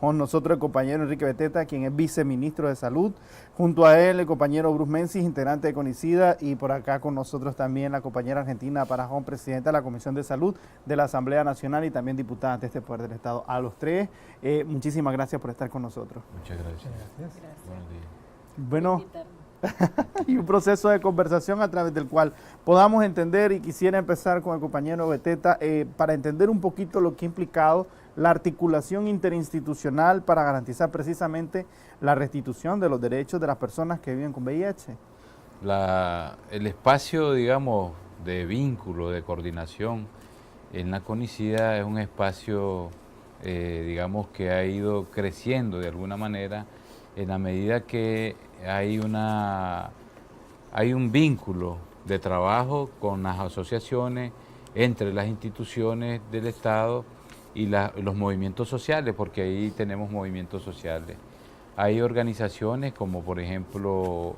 Con nosotros el compañero Enrique Beteta, quien es viceministro de Salud. Junto a él el compañero Bruce Menzies, integrante de CONICIDA. Y por acá con nosotros también la compañera Argentina Parajón, presidenta de la Comisión de Salud de la Asamblea Nacional y también diputada ante este Poder del Estado. A los tres, muchísimas gracias por estar con nosotros. Muchas gracias. Gracias. Buenos días. Bueno, y un proceso de conversación a través del cual podamos entender, y quisiera empezar con el compañero Beteta, para entender un poquito lo que ha implicado la articulación interinstitucional para garantizar precisamente la restitución de los derechos de las personas que viven con VIH. El espacio, digamos, de vínculo, de coordinación en la CONICIDA es un espacio, digamos, que ha ido creciendo de alguna manera en la medida que hay un vínculo de trabajo con las asociaciones, entre las instituciones del Estado y los movimientos sociales, porque ahí tenemos movimientos sociales. Hay organizaciones como por ejemplo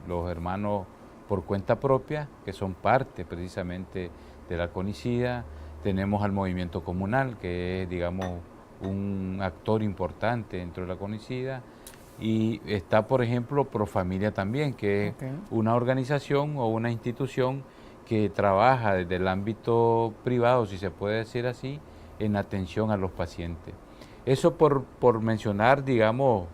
los hermanos por cuenta propia, que son parte precisamente de la CONICIDA. Tenemos al movimiento comunal, que es, digamos, un actor importante dentro de la CONICIDA. Y está, por ejemplo, Profamilia también, que es una organización o una institución que trabaja desde el ámbito privado, si se puede decir así, en atención a los pacientes. Eso por mencionar, digamos,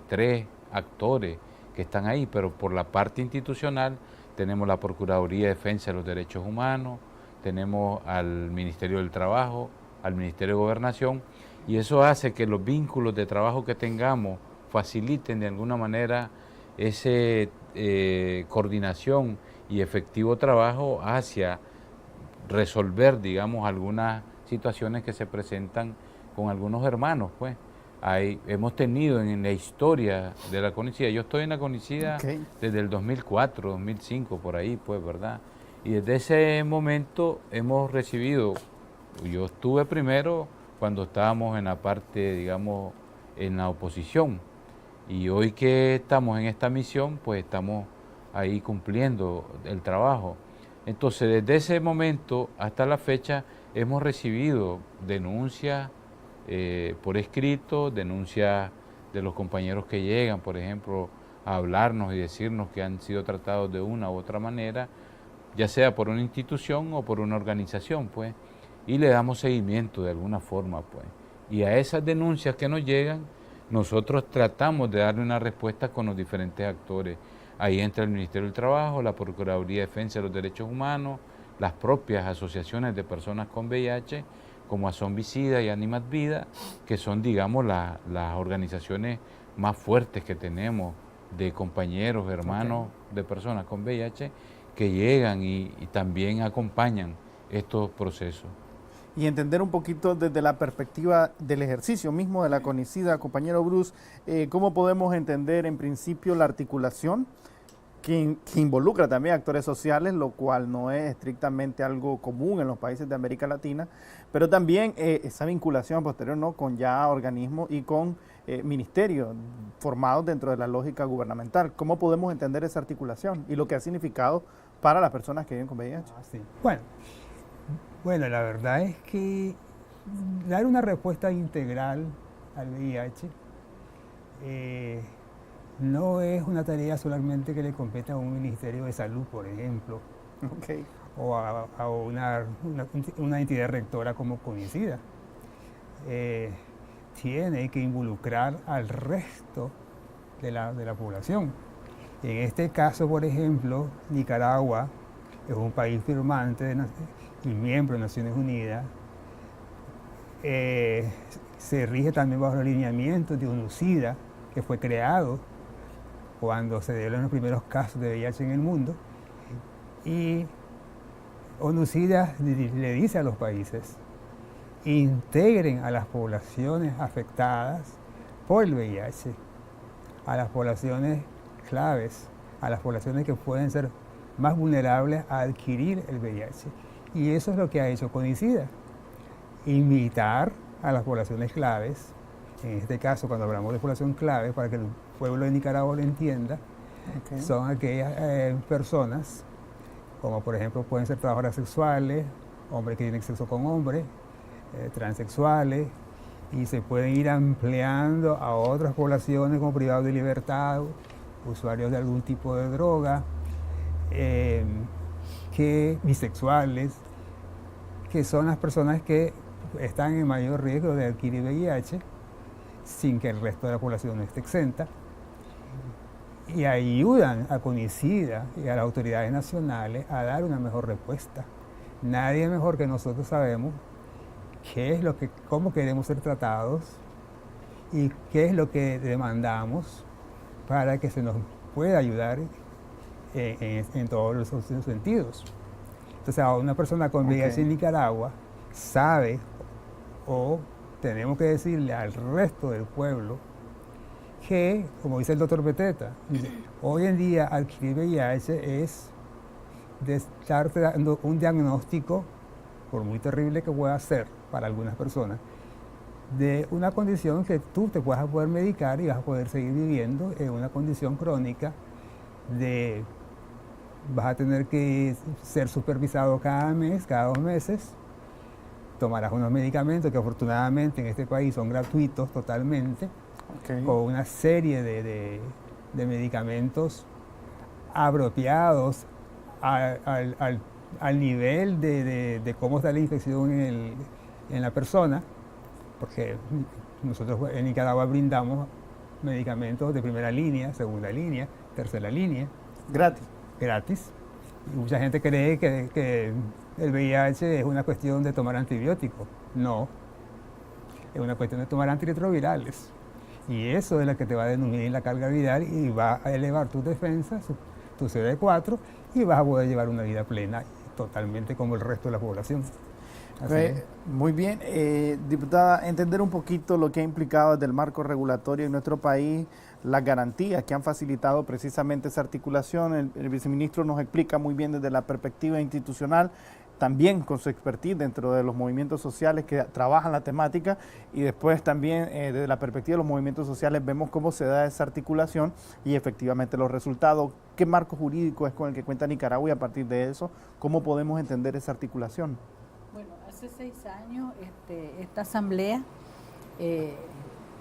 tres actores que están ahí, pero por la parte institucional tenemos la Procuraduría de Defensa de los Derechos Humanos, tenemos al Ministerio del Trabajo, al Ministerio de Gobernación, y eso hace que los vínculos de trabajo que tengamos faciliten de alguna manera esa coordinación y efectivo trabajo hacia resolver, digamos, algunas situaciones que se presentan con algunos hermanos, pues. Hemos tenido en la historia de la CONICIDA, yo estoy en la CONICIDA desde el 2004, 2005, por ahí, pues, ¿verdad? Y desde ese momento hemos recibido, yo estuve primero cuando estábamos en la parte, digamos, en la oposición, y hoy que estamos en esta misión, pues estamos ahí cumpliendo el trabajo. Entonces, desde ese momento hasta la fecha, hemos recibido denuncias por escrito, denuncias de los compañeros que llegan, por ejemplo, a hablarnos y decirnos que han sido tratados de una u otra manera, ya sea por una institución o por una organización, pues, y le damos seguimiento de alguna forma, pues. Y a esas denuncias que nos llegan, nosotros tratamos de darle una respuesta con los diferentes actores. Ahí entra el Ministerio del Trabajo, la Procuraduría de Defensa de los Derechos Humanos, las propias asociaciones de personas con VIH, como Azombicida y Animat Vida, que son, digamos, las organizaciones más fuertes que tenemos de compañeros, hermanos de personas con VIH, que llegan y también acompañan estos procesos. Y entender un poquito desde la perspectiva del ejercicio mismo de la CONICIDA, compañero Bruce, cómo podemos entender en principio la articulación que involucra también actores sociales, lo cual no es estrictamente algo común en los países de América Latina, pero también esa vinculación posterior, ¿no?, con ya organismos y con ministerios formados dentro de la lógica gubernamental. ¿Cómo podemos entender esa articulación y lo que ha significado para las personas que viven con VIH? Sí. Bueno, la verdad es que dar una respuesta integral al VIH no es una tarea solamente que le compete a un Ministerio de Salud, por ejemplo, o a una entidad rectora como CONICIDA. Tiene que involucrar al resto de la población. En este caso, por ejemplo, Nicaragua es un país firmante y miembro de Naciones Unidas. Se rige también bajo los lineamientos de ONUCIDA, que fue creado cuando se dieron los primeros casos de VIH en el mundo. Y ONUCIDA le dice a los países: integren a las poblaciones afectadas por el VIH, a las poblaciones claves, a las poblaciones que pueden ser más vulnerables a adquirir el VIH. Y eso es lo que ha hecho CONICIDA: invitar a las poblaciones claves. En este caso, cuando hablamos de población clave, para que el pueblo de Nicaragua lo entienda, son aquellas personas, como por ejemplo pueden ser trabajadoras sexuales, hombres que tienen sexo con hombres, transexuales, y se pueden ir ampliando a otras poblaciones como privados de libertad, usuarios de algún tipo de droga, que bisexuales, que son las personas que están en mayor riesgo de adquirir VIH sin que el resto de la población esté exenta, y ayudan a CONICIDA y a las autoridades nacionales a dar una mejor respuesta. Nadie mejor que nosotros sabemos qué es lo que, cómo queremos ser tratados y qué es lo que demandamos para que se nos pueda ayudar en todos los sentidos. Entonces, a una persona con VIH en Nicaragua sabe, o tenemos que decirle al resto del pueblo, que, como dice el doctor Beteta, hoy en día adquirir VIH es de estar dando un diagnóstico, por muy terrible que pueda ser para algunas personas, de una condición que tú te vas a poder medicar y vas a poder seguir viviendo en una condición crónica de vas a tener que ser supervisado cada mes, cada 2 meses, tomarás unos medicamentos que afortunadamente en este país son gratuitos totalmente, con una serie de medicamentos apropiados al nivel de cómo está la infección en la persona, porque nosotros en Nicaragua brindamos medicamentos de primera línea, segunda línea, tercera línea. Gratis. Y mucha gente cree que el VIH es una cuestión de tomar antibióticos. No, es una cuestión de tomar antirretrovirales. Y eso es lo que te va a disminuir la carga viral y va a elevar tus defensas, tu CD4, y vas a poder llevar una vida plena, totalmente como el resto de la población. Muy bien. Diputada, entender un poquito lo que ha implicado desde el marco regulatorio en nuestro país, las garantías que han facilitado precisamente esa articulación. El viceministro nos explica muy bien desde la perspectiva institucional, también con su expertise dentro de los movimientos sociales que trabajan la temática, y después también desde la perspectiva de los movimientos sociales vemos cómo se da esa articulación y efectivamente los resultados. ¿Qué marco jurídico es con el que cuenta Nicaragua y a partir de eso cómo podemos entender esa articulación? Bueno, hace 6 años esta asamblea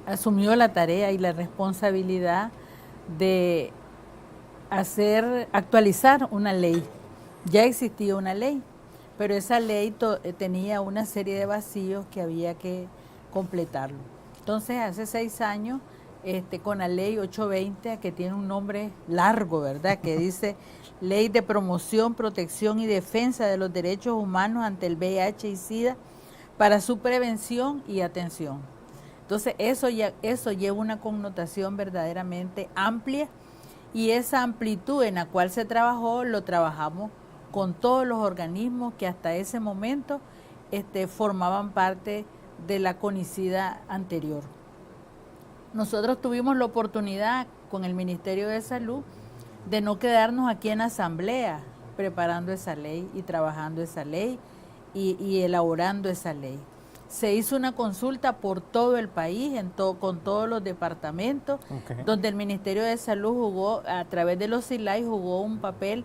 asumió la tarea y la responsabilidad de actualizar una ley. Ya existía una ley, pero esa ley tenía una serie de vacíos que había que completarlo. Entonces, hace 6 años, con la ley 820, que tiene un nombre largo, ¿verdad?, que dice Ley de Promoción, Protección y Defensa de los Derechos Humanos ante el VIH y SIDA para su prevención y atención. Entonces, eso lleva una connotación verdaderamente amplia, y esa amplitud en la cual se trabajó, lo trabajamos con todos los organismos que hasta ese momento formaban parte de la CONICIDA anterior. Nosotros tuvimos la oportunidad con el Ministerio de Salud de no quedarnos aquí en asamblea preparando esa ley y trabajando esa ley y elaborando esa ley. Se hizo una consulta por todo el país, con todos los departamentos, donde el Ministerio de Salud jugó, a través de los CILAI, jugó un papel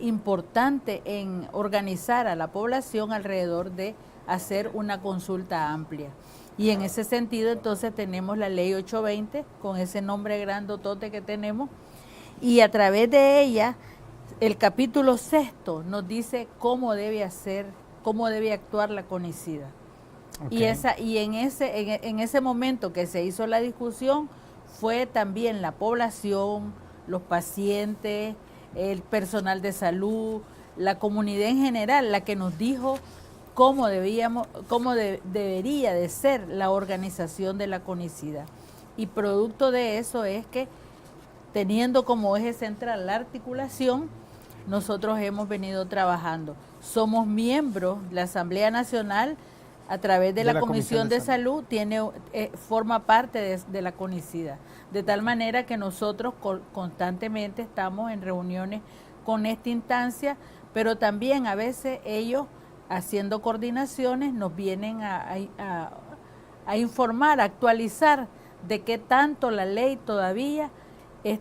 importante en organizar a la población alrededor de hacer una consulta amplia. Y en ese sentido, entonces, tenemos la ley 820, con ese nombre grandotote que tenemos, y a través de ella, el capítulo 6 nos dice cómo debe actuar la CONICIDA. Y en ese momento que se hizo la discusión, fue también la población, los pacientes, el personal de salud, la comunidad en general, la que nos dijo cómo debería de ser la organización de la CONICIDA. Y producto de eso es que, teniendo como eje central la articulación, nosotros hemos venido trabajando. Somos miembros, la Asamblea Nacional, a través de la Comisión de Salud, forma parte de la CONICIDA, de tal manera que nosotros constantemente estamos en reuniones con esta instancia, pero también a veces ellos, haciendo coordinaciones, nos vienen a informar, a actualizar de qué tanto la ley todavía es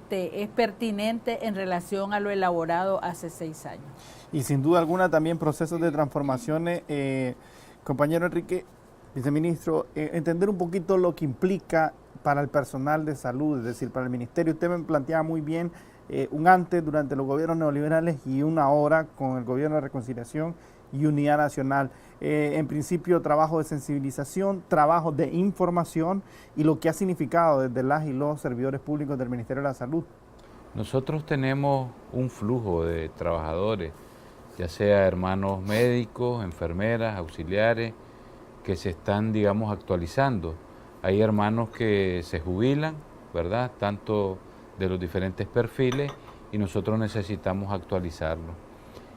pertinente en relación a lo elaborado hace 6 años. Y sin duda alguna también procesos de transformaciones, compañero Enrique, Viceministro, entender un poquito lo que implica para el personal de salud, es decir, para el ministerio. Usted me planteaba muy bien un antes durante los gobiernos neoliberales y una ahora con el gobierno de reconciliación y unidad nacional. En principio, trabajo de sensibilización, trabajo de información y lo que ha significado desde las y los servidores públicos del Ministerio de la Salud. Nosotros tenemos un flujo de trabajadores, ya sea hermanos médicos, enfermeras, auxiliares, que se están, digamos, actualizando. Hay hermanos que se jubilan, ¿verdad?, tanto de los diferentes perfiles, y nosotros necesitamos actualizarlo.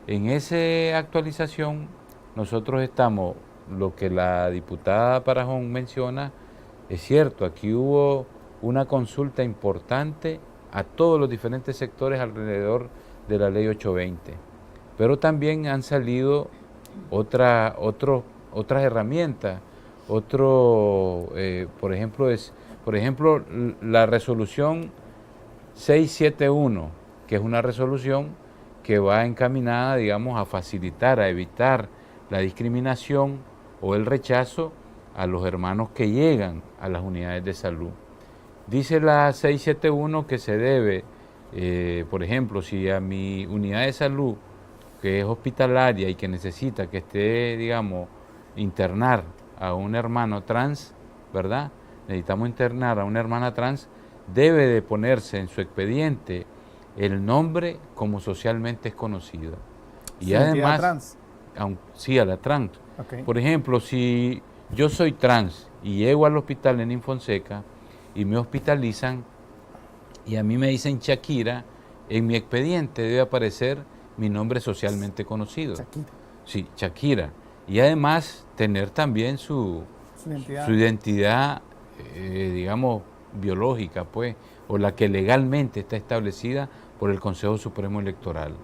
En esa actualización nosotros estamos, lo que la diputada Parajón menciona, es cierto, aquí hubo una consulta importante a todos los diferentes sectores alrededor de la ley 820, pero también han salido otras herramientas, por ejemplo, la resolución 671, que es una resolución que va encaminada, digamos, a facilitar, a evitar la discriminación o el rechazo a los hermanos que llegan a las unidades de salud. Dice la 671 que se debe, por ejemplo, si a mi unidad de salud, que es hospitalaria y que necesita que esté, digamos, internar a un hermano trans, ¿verdad? Necesitamos internar a una hermana trans, debe de ponerse en su expediente el nombre como socialmente es conocido. Y además, trans. Sí, a la trans. Okay. Por ejemplo, si yo soy trans y llego al hospital en Infonseca y me hospitalizan y a mí me dicen Shakira, en mi expediente debe aparecer mi nombre socialmente conocido. Shakira. Sí, Shakira. Y además tener también su identidad, digamos, biológica, pues, o la que legalmente está establecida por el Consejo Supremo Electoral.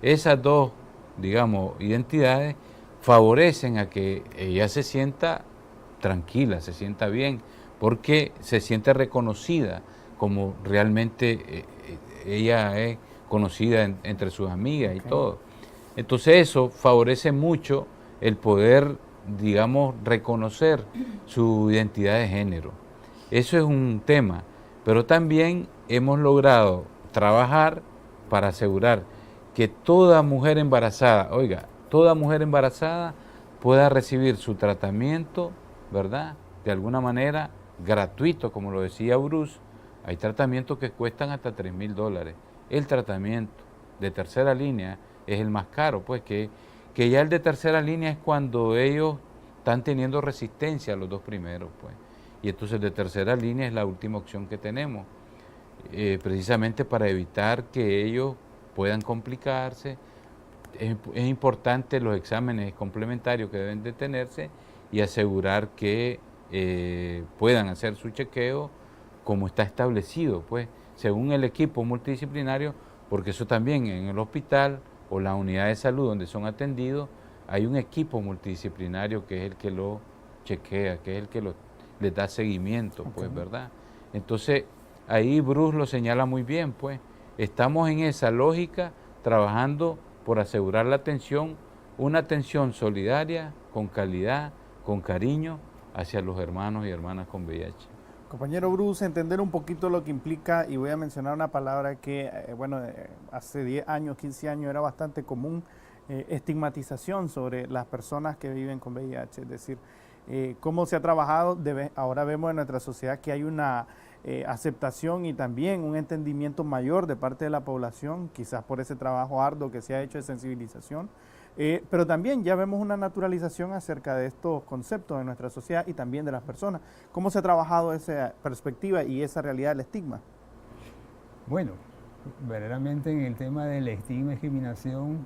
Esas dos, digamos, identidades favorecen a que ella se sienta tranquila, se sienta bien, porque se siente reconocida como realmente ella es conocida entre sus amigas y todo. Entonces eso favorece mucho el poder, digamos, reconocer su identidad de género. Eso es un tema, pero también hemos logrado trabajar para asegurar que toda mujer embarazada, toda mujer embarazada pueda recibir su tratamiento, ¿verdad?, de alguna manera gratuito, como lo decía Bruce. Hay tratamientos que cuestan hasta $3,000. El tratamiento de tercera línea es el más caro, pues que ya el de tercera línea es cuando ellos están teniendo resistencia a los dos primeros, pues. Y entonces el de tercera línea es la última opción que tenemos, precisamente para evitar que ellos puedan complicarse. Es importante los exámenes complementarios que deben de tenerse y asegurar que puedan hacer su chequeo como está establecido, pues, según el equipo multidisciplinario, porque eso también en el hospital o la unidad de salud donde son atendidos, hay un equipo multidisciplinario que es el que lo chequea, que es el que les da seguimiento, pues, ¿verdad? Entonces, ahí Bruce lo señala muy bien, pues, estamos en esa lógica, trabajando por asegurar la atención, una atención solidaria, con calidad, con cariño, hacia los hermanos y hermanas con VIH. Compañero Bruce, entender un poquito lo que implica, y voy a mencionar una palabra que, hace 10 años, 15 años era bastante común, estigmatización sobre las personas que viven con VIH, es decir, cómo se ha trabajado, ahora vemos en nuestra sociedad que hay una aceptación y también un entendimiento mayor de parte de la población, quizás por ese trabajo arduo que se ha hecho de sensibilización, pero también ya vemos una naturalización acerca de estos conceptos en nuestra sociedad y también de las personas. ¿Cómo se ha trabajado esa perspectiva y esa realidad del estigma? Bueno, verdaderamente en el tema del estigma y discriminación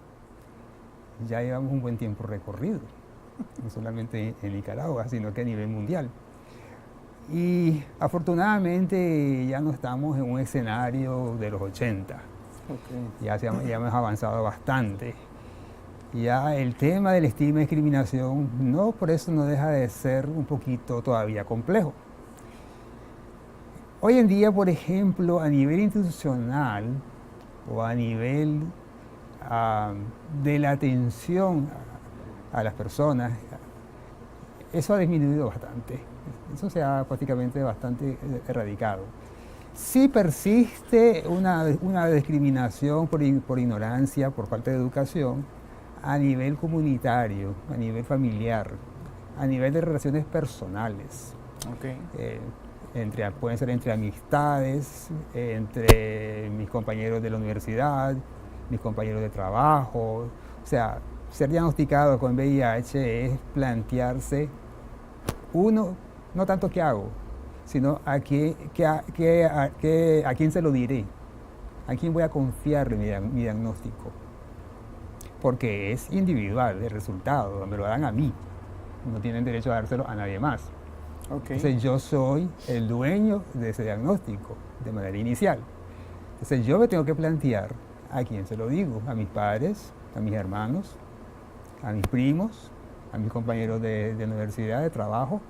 ya llevamos un buen tiempo recorrido, no solamente en Nicaragua, sino que a nivel mundial. Y afortunadamente ya no estamos en un escenario de los 80, ya hemos avanzado bastante. Ya el tema del estigma y discriminación, por eso no deja de ser un poquito todavía complejo. Hoy en día, por ejemplo, a nivel institucional o a nivel de la atención a las personas, eso ha disminuido bastante. Eso se ha prácticamente bastante erradicado. Sí persiste una discriminación por ignorancia, por falta de educación, a nivel comunitario, a nivel familiar, a nivel de relaciones personales. Okay. Pueden ser entre amistades, entre mis compañeros de la universidad, mis compañeros de trabajo. O sea, ser diagnosticado con VIH es plantearse, uno, no tanto qué hago, sino a quién se lo diré, a quién voy a confiarle mi diagnóstico. Porque es individual el resultado, me lo dan a mí, no tienen derecho a dárselo a nadie más. Okay. Entonces yo soy el dueño de ese diagnóstico de manera inicial. Entonces yo me tengo que plantear a quién se lo digo, a mis padres, a mis hermanos, a mis primos, a mis compañeros de universidad, de trabajo.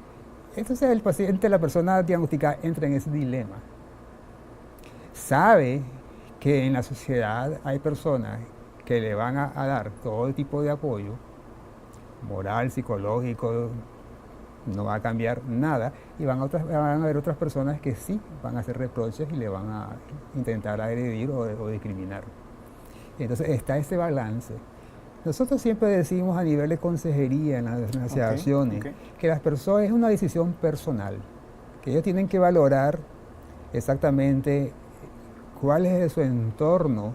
Entonces el paciente, la persona diagnosticada, entra en ese dilema. Sabe que en la sociedad hay personas que le van a dar todo tipo de apoyo, moral, psicológico, no va a cambiar nada, y van a haber otras personas que sí van a hacer reproches y le van a intentar agredir o discriminar. Entonces está ese balance. Nosotros siempre decimos a nivel de consejería en las asociaciones que las personas es una decisión personal, que ellos tienen que valorar exactamente cuál es su entorno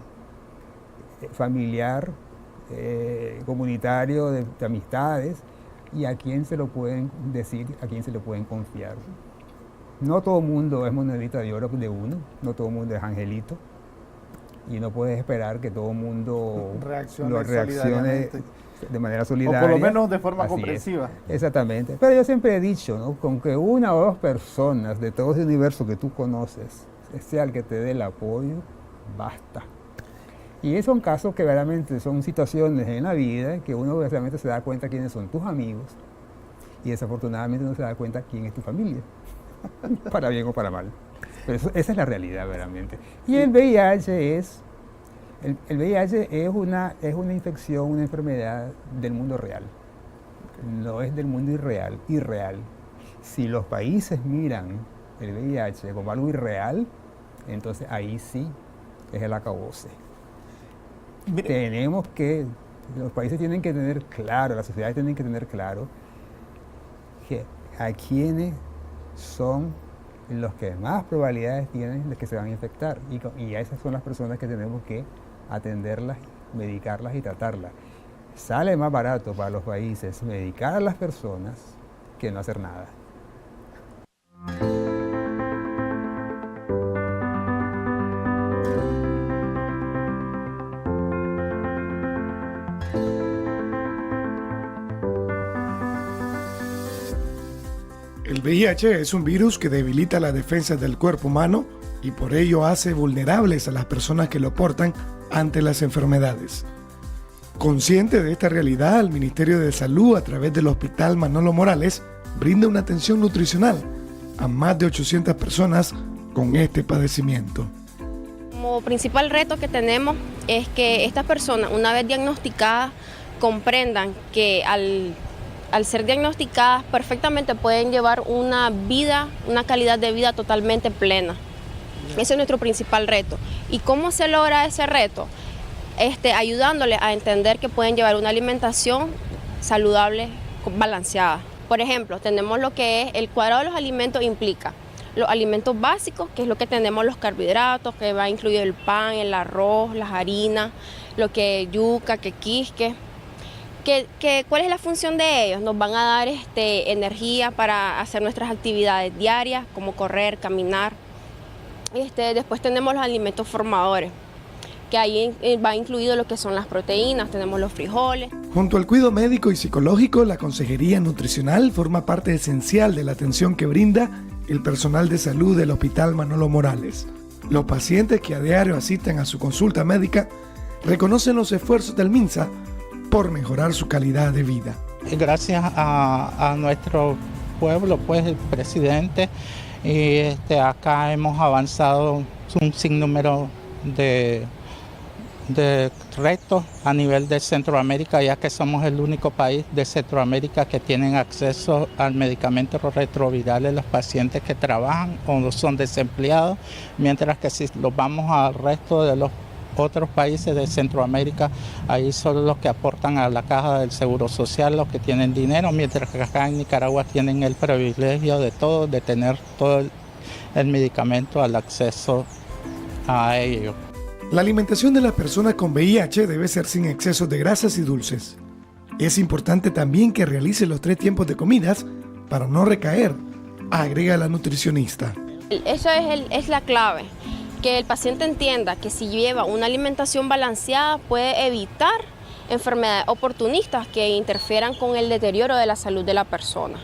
familiar, comunitario, de amistades, y a quién se lo pueden decir, a quién se lo pueden confiar. No todo el mundo es monedita de oro de uno, no todo el mundo es angelito, y no puedes esperar que todo el mundo reaccione de manera solidaria. O por lo menos de forma comprensiva. Exactamente. Pero yo siempre he dicho, ¿no?, con que una o dos personas de todo ese universo que tú conoces sea el que te dé el apoyo, basta. Y son casos que verdaderamente son situaciones en la vida que uno realmente se da cuenta quiénes son tus amigos y desafortunadamente no se da cuenta quién es tu familia, para bien o para mal. Pero esa es la realidad verdaderamente. Y el VIH es una infección, una enfermedad del mundo real. No es del mundo irreal. Si los países miran el VIH como algo irreal, entonces ahí sí es el acabose. Los países tienen que tener claro, las sociedades tienen que tener claro que a quienes son los que más probabilidades tienen de que se van a infectar, y a esas son las personas que tenemos que atenderlas, medicarlas y tratarlas. Sale más barato para los países medicar a las personas que no hacer nada. El VIH es un virus que debilita las defensas del cuerpo humano y por ello hace vulnerables a las personas que lo portan ante las enfermedades. Consciente de esta realidad, el Ministerio de Salud, a través del Hospital Manolo Morales, brinda una atención nutricional a más de 800 personas con este padecimiento. Como principal reto que tenemos es que estas personas, una vez diagnosticadas, comprendan que al ser diagnosticadas perfectamente pueden llevar una calidad de vida totalmente plena. Ese es nuestro principal reto. ¿Y cómo se logra ese reto? Ayudándoles a entender que pueden llevar una alimentación saludable, balanceada. Por ejemplo, tenemos lo que es el cuadrado de los alimentos, implica los alimentos básicos, que es lo que tenemos los carbohidratos, que va incluido el pan, el arroz, las harinas, lo que es yuca, que quisque. ¿Cuál es la función de ellos? Nos van a dar energía para hacer nuestras actividades diarias, como correr, caminar. Después tenemos los alimentos formadores, que ahí va incluido lo que son las proteínas, tenemos los frijoles. Junto al cuidado médico y psicológico, la consejería nutricional forma parte esencial de la atención que brinda el personal de salud del Hospital Manolo Morales. Los pacientes que a diario asisten a su consulta médica reconocen los esfuerzos del MINSA por mejorar su calidad de vida. Gracias a nuestro pueblo, pues el presidente, y acá hemos avanzado un sinnúmero de de retos a nivel de Centroamérica, ya que somos el único país de Centroamérica que tienen acceso al medicamento retroviral los pacientes que trabajan o son desempleados, mientras que si los vamos al resto de los otros países de Centroamérica, ahí son los que aportan a la caja del Seguro Social, los que tienen dinero, mientras que acá en Nicaragua tienen el privilegio de todo, de tener todo el medicamento al acceso a ello. La alimentación de las personas con VIH debe ser sin excesos de grasas y dulces. Es importante también que realice los 3 tiempos de comidas para no recaer, agrega la nutricionista. Eso es la clave, que el paciente entienda que si lleva una alimentación balanceada puede evitar enfermedades oportunistas que interfieran con el deterioro de la salud de la persona.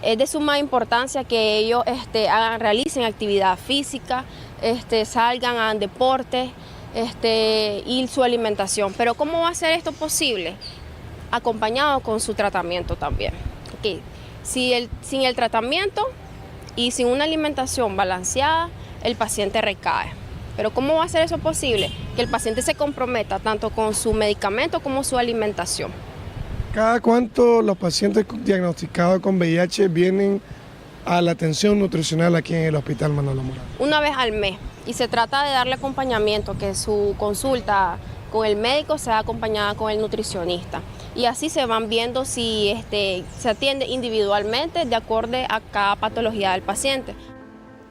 Es de suma importancia que ellos realicen actividad física, salgan a deporte y su alimentación. Pero ¿cómo va a ser esto posible? Acompañado con su tratamiento también. Okay. Sin el tratamiento y sin una alimentación balanceada, el paciente recae. Pero ¿cómo va a ser eso posible? Que el paciente se comprometa tanto con su medicamento como su alimentación. ¿Cada cuánto los pacientes diagnosticados con VIH vienen a la atención nutricional aquí en el Hospital Manolo Morales? Una vez al mes. Y se trata de darle acompañamiento, que su consulta con el médico sea acompañada con el nutricionista. Y así se van viendo si se atiende individualmente de acuerdo a cada patología del paciente.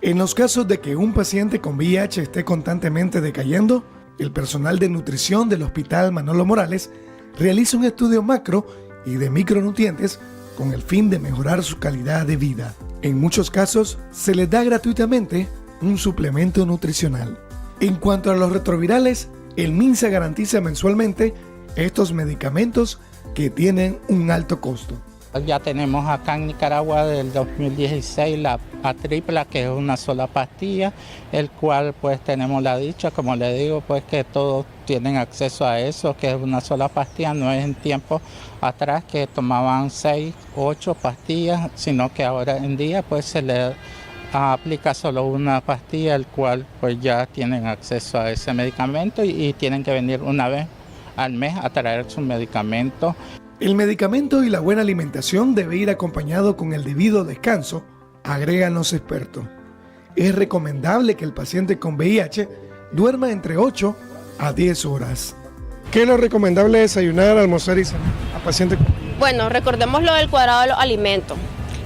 En los casos de que un paciente con VIH esté constantemente decayendo, el personal de nutrición del Hospital Manolo Morales realiza un estudio macro y de micronutrientes con el fin de mejorar su calidad de vida. En muchos casos, se les da gratuitamente un suplemento nutricional. En cuanto a los retrovirales, el MINSA garantiza mensualmente estos medicamentos que tienen un alto costo. Ya tenemos acá en Nicaragua del 2016 la Atripla, que es una sola pastilla, el cual pues tenemos la dicha, como le digo, pues que todos tienen acceso a eso, que es una sola pastilla, no es en tiempo atrás que tomaban 6, 8 pastillas, sino que ahora en día pues se le aplica solo una pastilla, el cual pues ya tienen acceso a ese medicamento y tienen que venir una vez al mes a traer su medicamento. El medicamento y la buena alimentación debe ir acompañado con el debido descanso, agregan los expertos. Es recomendable que el paciente con VIH duerma entre 8 a 10 horas. ¿Qué es lo recomendable desayunar, almorzar y cenar a pacientes con VIH? Bueno, recordemos lo del cuadrado de los alimentos.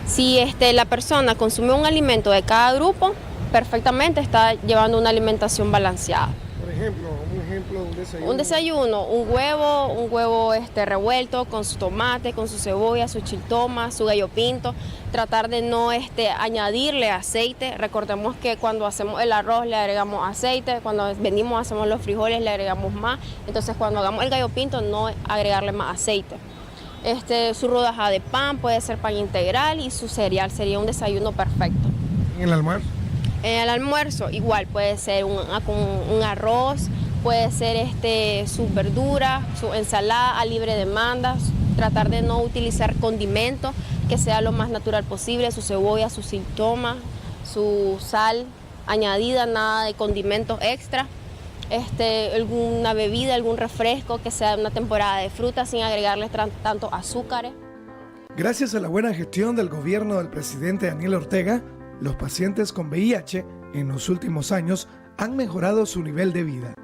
Si la persona consume un alimento de cada grupo, perfectamente está llevando una alimentación balanceada. Por ejemplo, un ejemplo de un desayuno. Un desayuno, un huevo revuelto con su tomate, con su cebolla, su chiltoma, su gallo pinto. Tratar de no añadirle aceite. Recordemos que cuando hacemos el arroz le agregamos aceite, cuando venimos hacemos los frijoles le agregamos más. Entonces cuando hagamos el gallo pinto no agregarle más aceite. Su rodaja de pan puede ser pan integral y su cereal sería un desayuno perfecto. ¿En el almuerzo? En el almuerzo igual puede ser un arroz, puede ser sus verduras, su ensalada a libre demanda, tratar de no utilizar condimentos, que sea lo más natural posible, su cebolla, su chiltoma, su sal añadida, nada de condimentos extra. Alguna bebida, algún refresco que sea de una temporada de fruta sin agregarles tanto azúcares. Gracias a la buena gestión del gobierno del presidente Daniel Ortega, los pacientes con VIH en los últimos años han mejorado su nivel de vida.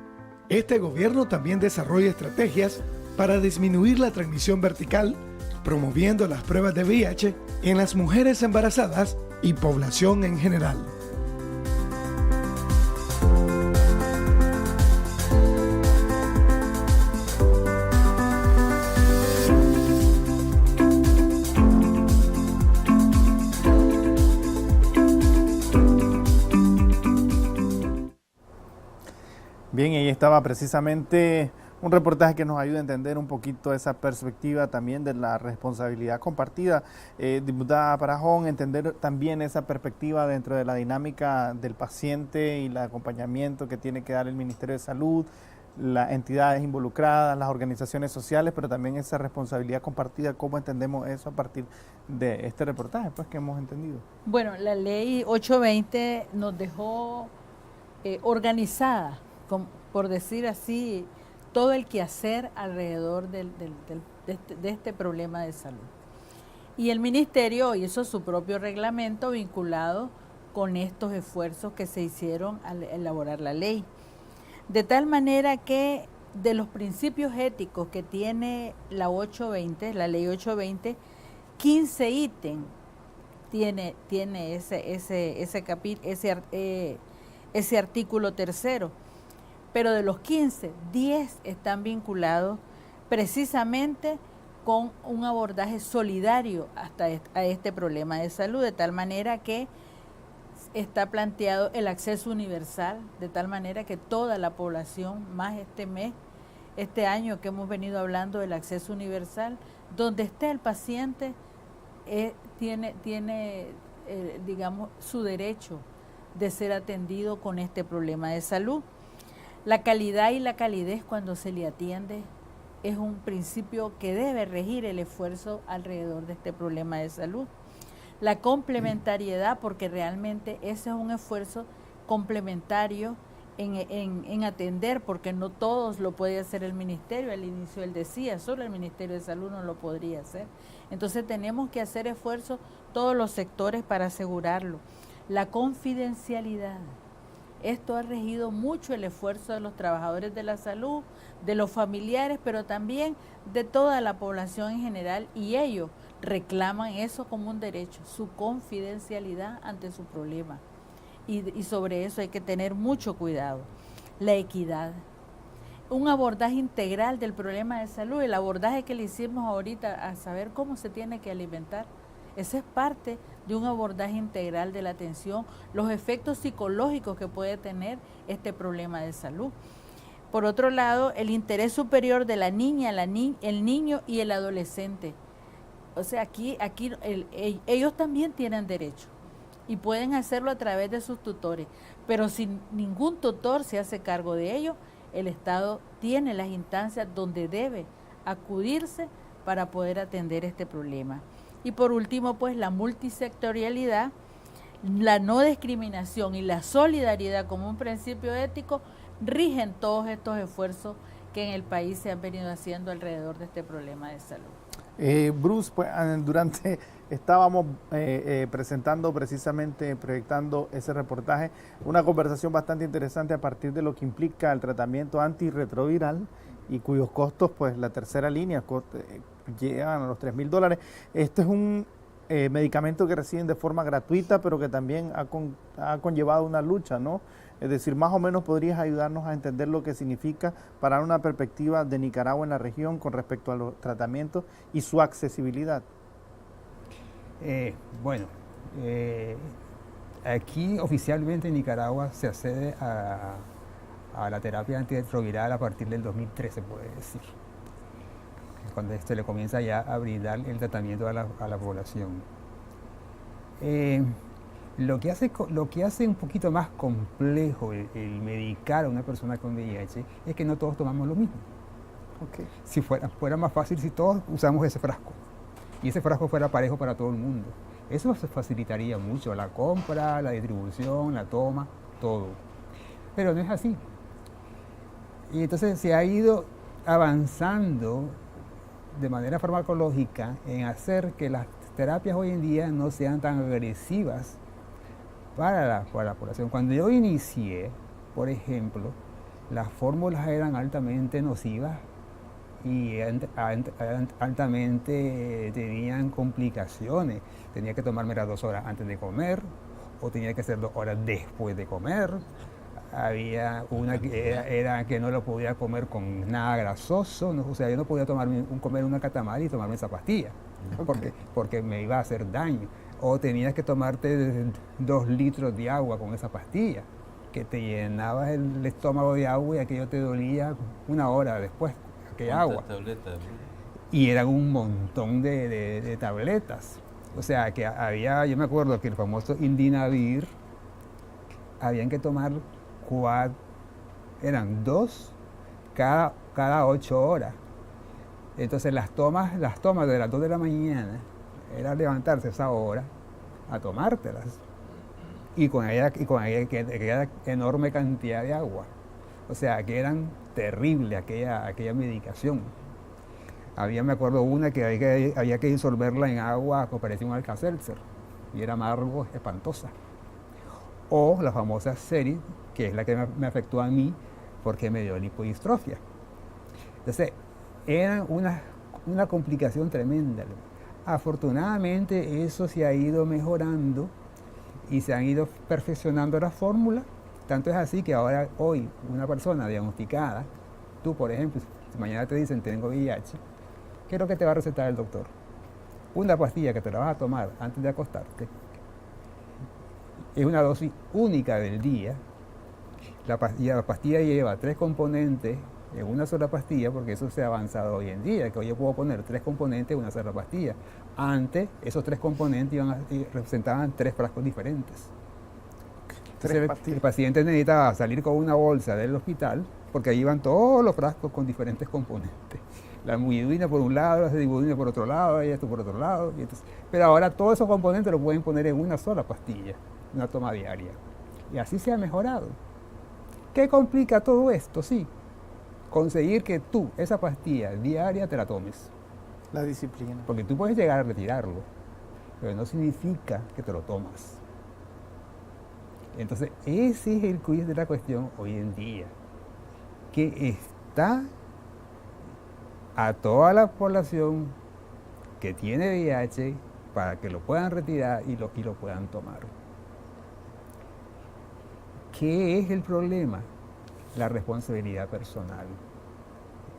Este gobierno también desarrolla estrategias para disminuir la transmisión vertical, promoviendo las pruebas de VIH en las mujeres embarazadas y población en general. Bien, ahí estaba precisamente un reportaje que nos ayuda a entender un poquito esa perspectiva también de la responsabilidad compartida. Diputada Barahón, entender también esa perspectiva dentro de la dinámica del paciente y el acompañamiento que tiene que dar el Ministerio de Salud, las entidades involucradas, las organizaciones sociales, pero también esa responsabilidad compartida. ¿Cómo entendemos eso a partir de este reportaje pues, que hemos entendido? Bueno, la ley 820 nos dejó organizada por decir así, todo el quehacer alrededor de este problema de salud. Y el ministerio hizo su propio reglamento vinculado con estos esfuerzos que se hicieron al elaborar la ley. De tal manera que de los principios éticos que tiene la 820, la ley 820, 15 ítems tiene ese artículo tercero, pero de los 15, 10 están vinculados precisamente con un abordaje solidario a este problema de salud, de tal manera que está planteado el acceso universal, de tal manera que toda la población, más este año que hemos venido hablando del acceso universal, donde esté el paciente, tiene digamos, su derecho de ser atendido con este problema de salud. La calidad y la calidez cuando se le atiende es un principio que debe regir el esfuerzo alrededor de este problema de salud. La complementariedad, porque realmente ese es un esfuerzo complementario en atender, porque no todos lo puede hacer el ministerio. Al inicio él decía, solo el Ministerio de Salud no lo podría hacer. Entonces tenemos que hacer esfuerzos todos los sectores para asegurarlo. La confidencialidad. Esto ha regido mucho el esfuerzo de los trabajadores de la salud, de los familiares, pero también de toda la población en general, y ellos reclaman eso como un derecho, su confidencialidad ante su problema. Y sobre eso hay que tener mucho cuidado. La equidad. Un abordaje integral del problema de salud, el abordaje que le hicimos ahorita a saber cómo se tiene que alimentar. Ese es parte de un abordaje integral de la atención, los efectos psicológicos que puede tener este problema de salud. Por otro lado, el interés superior de la niña, el niño y el adolescente. O sea, aquí ellos también tienen derecho y pueden hacerlo a través de sus tutores, pero si ningún tutor se hace cargo de ellos, el Estado tiene las instancias donde debe acudirse para poder atender este problema. Y por último, pues la multisectorialidad, la no discriminación y la solidaridad como un principio ético rigen todos estos esfuerzos que en el país se han venido haciendo alrededor de este problema de salud. Bruce, pues, estábamos presentando precisamente, proyectando ese reportaje, una conversación bastante interesante a partir de lo que implica el tratamiento antirretroviral y cuyos costos, pues la tercera línea llegan a los $3,000. Este es un medicamento que reciben de forma gratuita, pero que también ha conllevado una lucha, ¿no? Es decir, más o menos podrías ayudarnos a entender lo que significa para una perspectiva de Nicaragua en la región con respecto a los tratamientos y su accesibilidad. Aquí oficialmente en Nicaragua se accede a la terapia antirretroviral a partir del 2013, puede decir, cuando se le comienza ya a brindar el tratamiento a la población. Lo que hace un poquito más complejo el medicar a una persona con VIH es que no todos tomamos lo mismo. Okay. Si fuera más fácil si todos usamos ese frasco y ese frasco fuera parejo para todo el mundo. Eso facilitaría mucho la compra, la distribución, la toma, todo. Pero no es así. Y entonces se ha ido avanzando de manera farmacológica en hacer que las terapias hoy en día no sean tan agresivas para la población. Cuando yo inicié, por ejemplo, las fórmulas eran altamente nocivas y altamente tenían complicaciones. Tenía que tomármelas 2 horas antes de comer o tenía que ser 2 horas después de comer. Había una que era que no lo podía comer con nada grasoso, ¿no? O sea, yo no podía comer una catamari y tomarme esa pastilla, porque me iba a hacer daño. O tenías que tomarte 2 litros de agua con esa pastilla, que te llenabas el estómago de agua y aquello te dolía 1 hora después, aquella agua. Tabletas? Y eran un montón de tabletas. O sea, que yo me acuerdo que el famoso Indinavir, habían que tomar 4, eran 2 cada 8 horas. Entonces las tomas de las 2 de la mañana era levantarse esa hora a tomártelas y con aquella enorme cantidad de agua. O sea, que eran terribles aquella medicación. Me acuerdo una que había que disolverla en agua que parecía un Alka-Seltzer y era amargo, espantosa. O la famosa Serid, que es la que me afectó a mí porque me dio lipodistrofia. Entonces, era una complicación tremenda. Afortunadamente eso se ha ido mejorando y se han ido perfeccionando las fórmulas. Tanto es así que ahora, hoy, una persona diagnosticada, tú por ejemplo, si mañana te dicen tengo VIH, ¿qué es lo que te va a recetar el doctor? Una pastilla que te la vas a tomar antes de acostarte. Es una dosis única del día. La pastilla lleva 3 componentes en una sola pastilla, porque eso se ha avanzado hoy en día, que hoy yo puedo poner 3 componentes en una sola pastilla. Antes, esos 3 componentes representaban 3 frascos diferentes. Entonces, el paciente necesitaba salir con una bolsa del hospital, porque ahí iban todos los frascos con diferentes componentes. La muidina por un lado, la cedibudina por otro lado, y esto por otro lado. Pero ahora todos esos componentes los pueden poner en una sola pastilla, una toma diaria. Y así se ha mejorado. ¿Qué complica todo esto? Sí, conseguir que tú esa pastilla diaria te la tomes. La disciplina. Porque tú puedes llegar a retirarlo, pero no significa que te lo tomas. Entonces, ese es el quiz de la cuestión hoy en día, que está a toda la población que tiene VIH para que lo puedan retirar y lo puedan tomar. ¿Qué es el problema? La responsabilidad personal.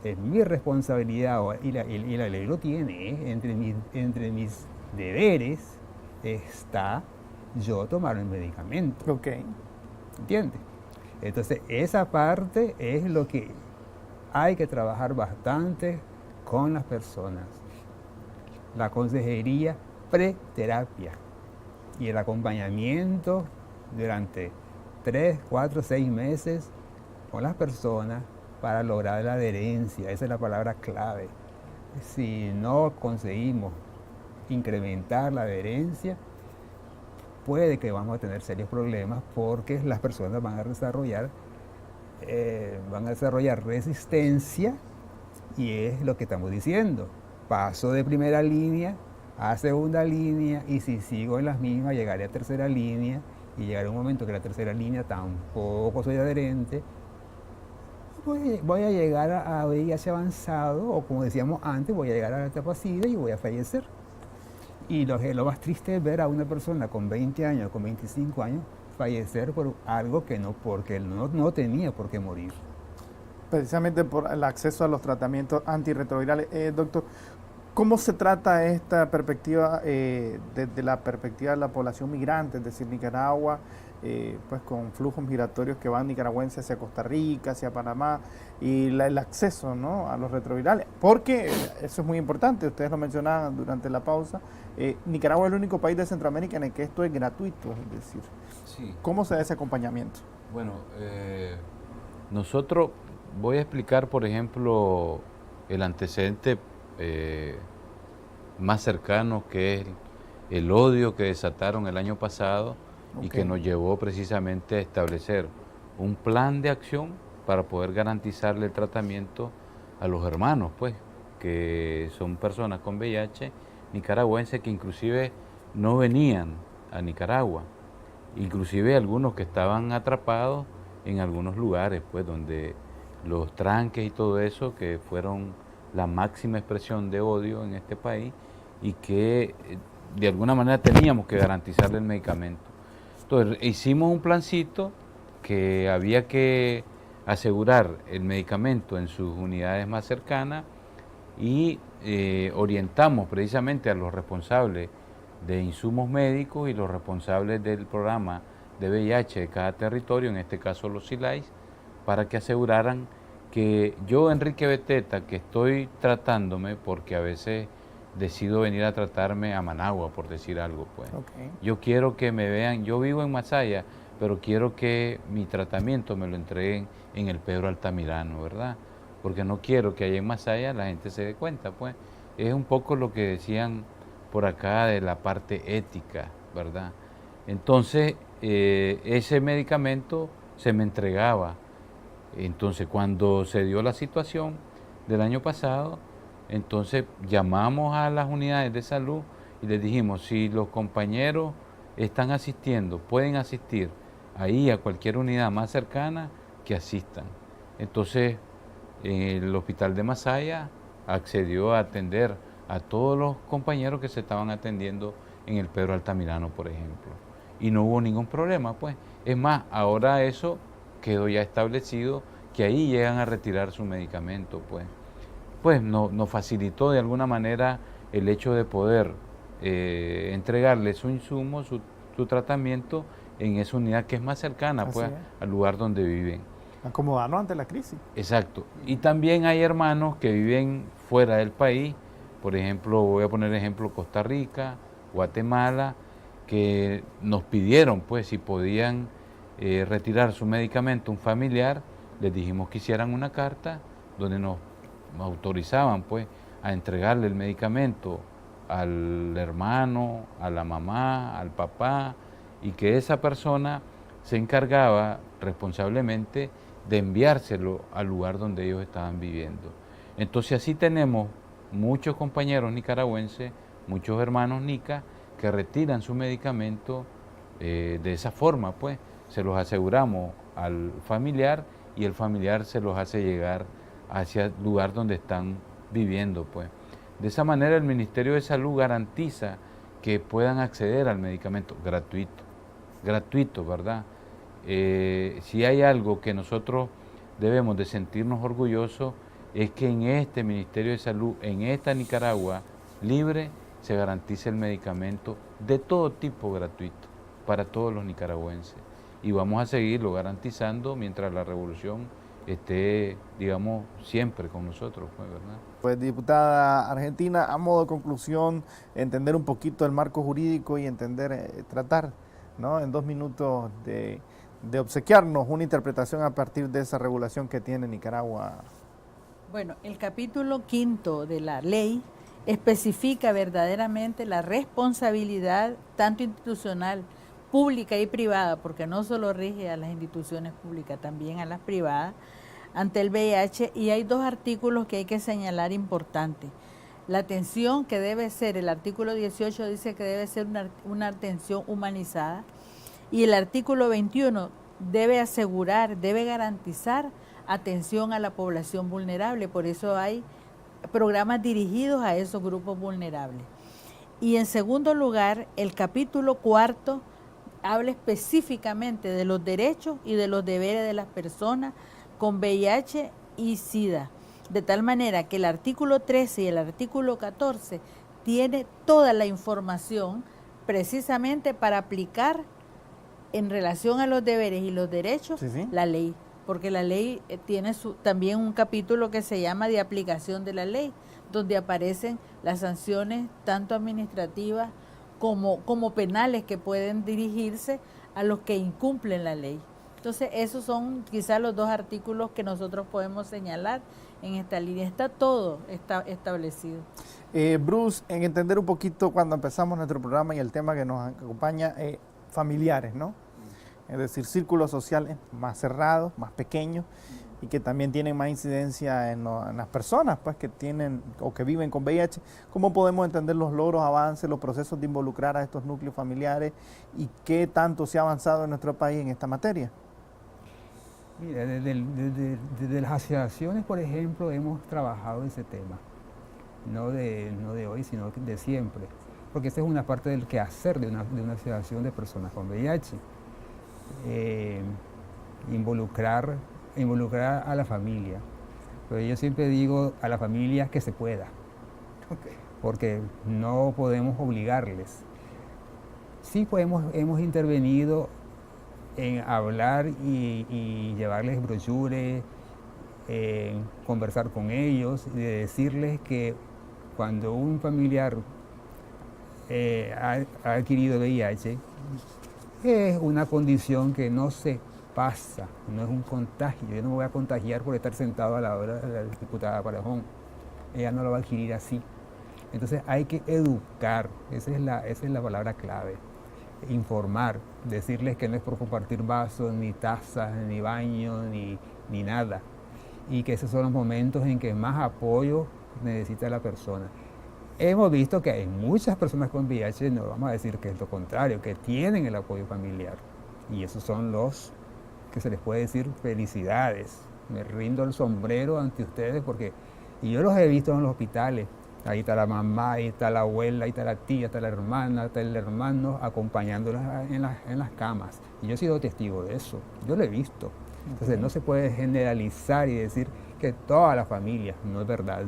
Es mi responsabilidad, y la ley lo tiene, ¿eh? Entre mis deberes está yo tomar el medicamento. Ok. ¿Entiendes? Entonces, esa parte es lo que hay que trabajar bastante con las personas. La consejería preterapia y el acompañamiento durante 3, 4, 6 meses con las personas para lograr la adherencia. Esa es la palabra clave. Si no conseguimos incrementar la adherencia, puede que vamos a tener serios problemas porque las personas van a desarrollar resistencia, y es lo que estamos diciendo. Paso de primera línea a segunda línea, y si sigo en las mismas llegaré a tercera línea, y llegará un momento que la tercera línea tampoco soy adherente. Voy a llegar a VIH avanzado, o como decíamos antes, voy a llegar a la etapa SIDA y voy a fallecer. Y lo más triste es ver a una persona con 20 años, con 25 años, fallecer por algo porque él no tenía por qué morir. Precisamente por el acceso a los tratamientos antirretrovirales. Doctor, ¿cómo se trata esta perspectiva desde la perspectiva de la población migrante, es decir, Nicaragua, pues con flujos migratorios que van nicaragüenses hacia Costa Rica, hacia Panamá, y el acceso, ¿no?, a los retrovirales? Porque eso es muy importante, ustedes lo mencionaban durante la pausa, Nicaragua es el único país de Centroamérica en el que esto es gratuito, es decir, Sí. ¿cómo se da ese acompañamiento? Bueno, nosotros, voy a explicar, por ejemplo, el antecedente más cercano, que es el odio que desataron el año pasado y que nos llevó precisamente a establecer un plan de acción para poder garantizarle el tratamiento a los hermanos, pues, que son personas con VIH nicaragüenses que inclusive no venían a Nicaragua, inclusive algunos que estaban atrapados en algunos lugares, pues, donde los tranques y todo eso, que fueron la máxima expresión de odio en este país, y que de alguna manera teníamos que garantizarle el medicamento. Entonces hicimos un plancito que había que asegurar el medicamento en sus unidades más cercanas, y orientamos precisamente a los responsables de insumos médicos y los responsables del programa de VIH de cada territorio, en este caso los SILAIS, para que aseguraran que yo, Enrique Beteta, que estoy tratándome, porque a veces decido venir a tratarme a Managua, por decir algo, pues. Yo quiero que me vean, yo vivo en Masaya, pero quiero que mi tratamiento me lo entreguen en el Pedro Altamirano, ¿verdad? Porque no quiero que allá en Masaya la gente se dé cuenta, pues. Es un poco lo que decían por acá de la parte ética, ¿verdad? Entonces, ese medicamento se me entregaba Entonces, cuando se dio la situación del año pasado, entonces llamamos a las unidades de salud y les dijimos, si los compañeros están asistiendo, pueden asistir ahí a cualquier unidad más cercana, que asistan. Entonces, el hospital de Masaya accedió a atender a todos los compañeros que se estaban atendiendo en el Pedro Altamirano, por ejemplo. Y no hubo ningún problema, pues. Es más, ahora eso quedó ya establecido, que ahí llegan a retirar su medicamento, pues. Pues nos facilitó de alguna manera el hecho de poder entregarle su insumo, su tratamiento en esa unidad que es más cercana, pues, al lugar donde viven. Acomodarnos ante la crisis. Exacto. Y también hay hermanos que viven fuera del país, por ejemplo, voy a poner ejemplo Costa Rica, Guatemala, que nos pidieron, pues, si podían retirar su medicamento un familiar, les dijimos que hicieran una carta donde nos autorizaban, pues, a entregarle el medicamento al hermano, a la mamá, al papá, y que esa persona se encargaba responsablemente de enviárselo al lugar donde ellos estaban viviendo. Entonces así tenemos muchos compañeros nicaragüenses, muchos hermanos nicas, que retiran su medicamento de esa forma, pues se los aseguramos al familiar y el familiar se los hace llegar hacia el lugar donde están viviendo, pues. De esa manera el Ministerio de Salud garantiza que puedan acceder al medicamento gratuito, ¿verdad? Si hay algo que nosotros debemos de sentirnos orgullosos es que en este Ministerio de Salud, en esta Nicaragua libre, se garantice el medicamento de todo tipo gratuito para todos los nicaragüenses. Y vamos a seguirlo garantizando mientras la revolución esté, digamos, siempre con nosotros, pues, ¿verdad? Pues, diputada argentina, a modo de conclusión, entender un poquito el marco jurídico y entender, tratar, ¿no?, en 2 minutos de obsequiarnos una interpretación a partir de esa regulación que tiene Nicaragua. Bueno, el capítulo 5 de la ley especifica verdaderamente la responsabilidad tanto institucional, pública y privada, porque no solo rige a las instituciones públicas, también a las privadas, ante el VIH, y hay 2 artículos que hay que señalar importantes. La atención que debe ser, el artículo 18 dice que debe ser una atención humanizada, y el artículo 21 debe asegurar, debe garantizar atención a la población vulnerable, por eso hay programas dirigidos a esos grupos vulnerables. Y en segundo lugar, el capítulo 4 habla específicamente de los derechos y de los deberes de las personas con VIH y SIDA, de tal manera que el artículo 13 y el artículo 14 tiene toda la información precisamente para aplicar en relación a los deberes y los derechos la ley, porque la ley tiene también un capítulo que se llama de aplicación de la ley, donde aparecen las sanciones tanto administrativas como penales que pueden dirigirse a los que incumplen la ley. Entonces, esos son quizás los 2 artículos que nosotros podemos señalar en esta línea. Está todo establecido. Bruce, en entender un poquito cuando empezamos nuestro programa y el tema que nos acompaña, familiares, ¿no? Es decir, círculos sociales más cerrados, más pequeños, y que también tienen más incidencia en las personas, pues, que tienen o que viven con VIH. ¿Cómo podemos entender los logros, avances, los procesos de involucrar a estos núcleos familiares y qué tanto se ha avanzado en nuestro país en esta materia? Mira, desde las asociaciones, por ejemplo, hemos trabajado ese tema, no de hoy, sino de siempre, porque esa es una parte del quehacer de una asociación de personas con VIH. Involucrar a la familia, pero yo siempre digo a la familia que se pueda, porque no podemos obligarles. Sí, pues hemos intervenido en hablar y llevarles brochures, conversar con ellos y decirles que cuando un familiar ha adquirido VIH, es una condición que no se pasa, no es un contagio. Yo no me voy a contagiar por estar sentado a la hora de la diputada Parajón. Ella no lo va a adquirir así. Entonces hay que educar, esa es la palabra clave. Informar, decirles que no es por compartir vasos, ni tazas, ni baños, ni ni nada. Y que esos son los momentos en que más apoyo necesita la persona. Hemos visto que hay muchas personas con VIH, no vamos a decir que es lo contrario, que tienen el apoyo familiar. Y esos son los que se les puede decir felicidades. Me rindo el sombrero ante ustedes porque y yo los he visto en los hospitales. Ahí está la mamá, ahí está la abuela, ahí está la tía, está la hermana, está el hermano acompañándolas en las camas. Y yo he sido testigo de eso, yo lo he visto. Entonces no se puede generalizar y decir que toda la familia, no es verdad,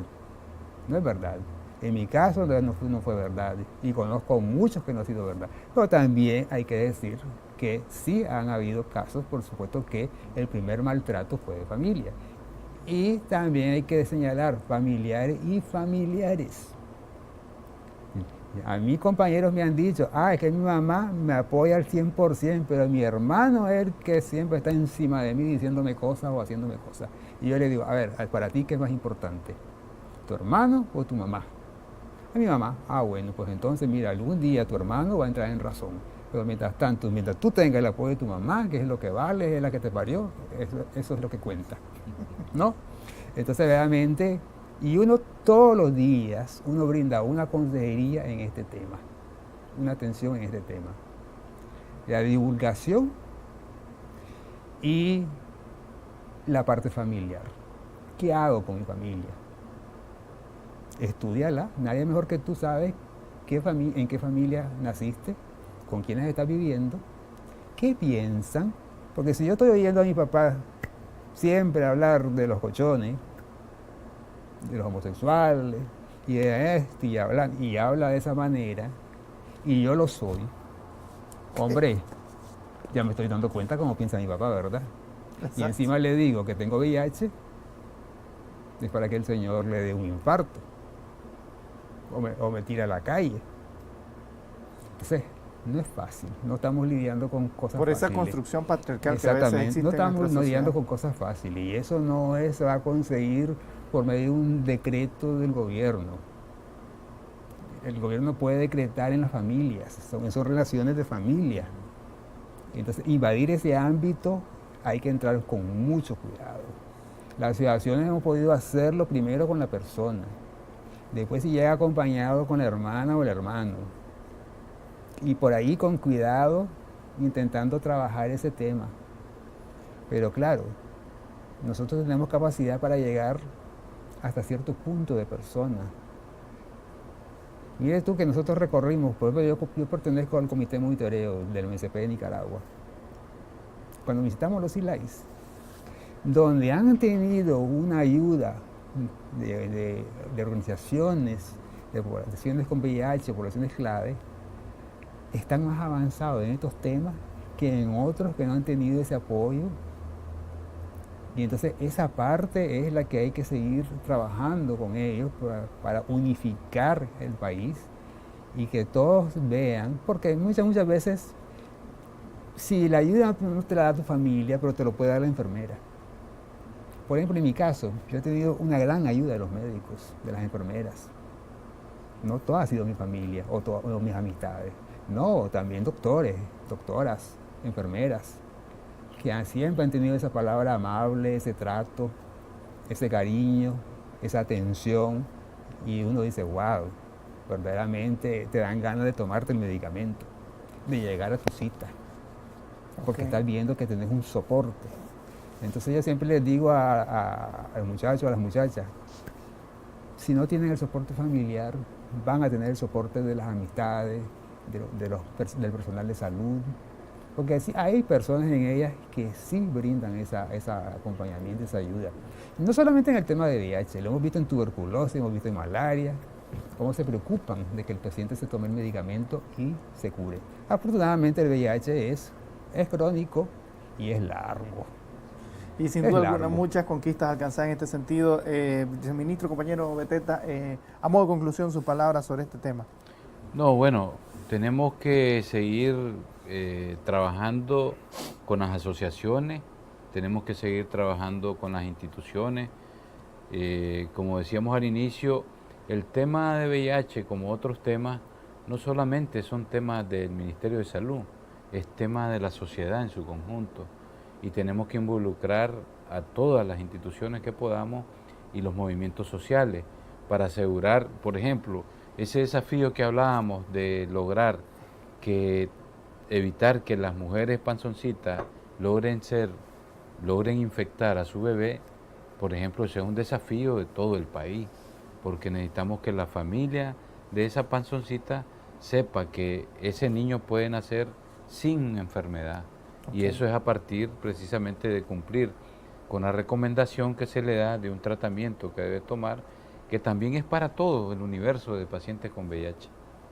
no es verdad. En mi caso no fue verdad y conozco muchos que no ha sido verdad. Pero también hay que decir que sí han habido casos, por supuesto, que el primer maltrato fue de familia. Y también hay que señalar familiares y familiares. A mis compañeros me han dicho, es que mi mamá me apoya al 100%, pero mi hermano es el que siempre está encima de mí diciéndome cosas o haciéndome cosas. Y yo le digo, a ver, para ti, ¿qué es más importante? ¿Tu hermano o tu mamá? A mi mamá, bueno, pues entonces mira, algún día tu hermano va a entrar en razón. Pero mientras tanto, mientras tú tengas el apoyo de tu mamá, que es lo que vale, es la que te parió, eso es lo que cuenta, ¿no? Entonces, realmente, y uno todos los días, uno brinda una consejería en este tema, una atención en este tema. La divulgación y la parte familiar. ¿Qué hago con mi familia? Estúdiala, nadie mejor que tú sabe en qué familia naciste, con quiénes estás viviendo, qué piensan, porque si yo estoy oyendo a mi papá siempre hablar de los cochones, de los homosexuales, y de esto, y habla de esa manera, y yo lo soy, hombre, ya me estoy dando cuenta cómo piensa mi papá, ¿verdad? Exacto. Y encima le digo que tengo VIH, es para que el Señor le dé un infarto, o me tire a la calle. Entonces, no es fácil, no estamos lidiando con cosas por fáciles. Esa construcción patriarcal que a veces existe no estamos en nuestra lidiando sociedad. con cosas fáciles y eso no se va a conseguir por medio de un decreto del gobierno. El gobierno puede decretar en las familias, son relaciones de familia. Entonces, invadir ese ámbito hay que entrar con mucho cuidado. Las asociaciones hemos podido hacerlo primero con la persona, después si llega acompañado con la hermana o el hermano. Y por ahí con cuidado, intentando trabajar ese tema. Pero claro, nosotros tenemos capacidad para llegar hasta cierto punto de persona. Mire tú que nosotros recorrimos, por ejemplo, yo pertenezco al Comité Monitoreo del MSP de Nicaragua. Cuando visitamos los ILAIS, donde han tenido una ayuda de organizaciones, de poblaciones con VIH, poblaciones clave, están más avanzados en estos temas que en otros que no han tenido ese apoyo. Y entonces esa parte es la que hay que seguir trabajando con ellos para unificar el país y que todos vean, porque muchas veces, si la ayuda no te la da tu familia, pero te lo puede dar la enfermera. Por ejemplo, en mi caso, yo he tenido una gran ayuda de los médicos, de las enfermeras. No toda ha sido mi familia o mis amistades. No, también doctores, doctoras, enfermeras, que siempre han tenido esa palabra amable, ese trato, ese cariño, esa atención. Y uno dice, wow, verdaderamente te dan ganas de tomarte el medicamento, de llegar a tu cita, porque estás viendo que tenés un soporte. Entonces yo siempre les digo a los muchachos, a las muchachas, si no tienen el soporte familiar, van a tener el soporte de las amistades, del personal de salud, porque sí, hay personas en ellas que sí brindan ese acompañamiento, esa ayuda. No solamente en el tema de VIH, lo hemos visto en tuberculosis, hemos visto en malaria, cómo se preocupan de que el paciente se tome el medicamento y se cure. Afortunadamente el VIH es crónico y es largo. Y sin duda alguna, muchas conquistas alcanzadas en este sentido. Viceministro, compañero Beteta, a modo de conclusión, sus palabras sobre este tema. No, bueno, tenemos que seguir trabajando con las asociaciones, tenemos que seguir trabajando con las instituciones. Como decíamos al inicio, el tema de VIH, como otros temas, no solamente son temas del Ministerio de Salud, es tema de la sociedad en su conjunto. y tenemos que involucrar a todas las instituciones que podamos y los movimientos sociales para asegurar, por ejemplo, ese desafío que hablábamos de lograr evitar que las mujeres panzoncitas logren infectar a su bebé, por ejemplo, ese es un desafío de todo el país, porque necesitamos que la familia de esa panzoncita sepa que ese niño puede nacer sin enfermedad. Y eso es a partir precisamente de cumplir con la recomendación que se le da de un tratamiento que debe tomar, que también es para todo el universo de pacientes con VIH.